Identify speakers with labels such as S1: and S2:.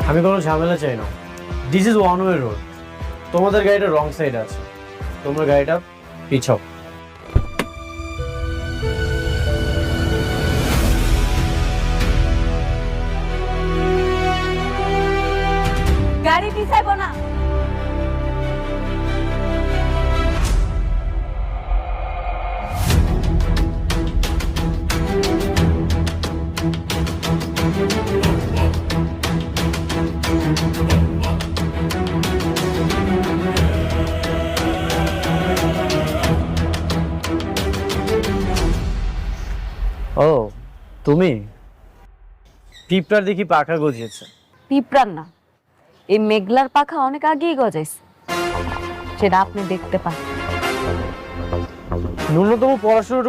S1: আমি কোনো ঝামেলা চাই না। This is one way road. তোমাদের গাড়িটা রং সাইডে আছে, তোমার গাড়িটা পিছাও।
S2: গাড়ি পিছাইবো না।
S1: ও তুমি? পিঁপড়ার দেখি পাখা গজিয়েছে।
S2: পিঁপড়ার না, এই মেঘলার পাখা অনেক আগেই গজাইছে, সেটা আপনি দেখতে পান।
S1: ন্যূনতম পড়াশোনাটা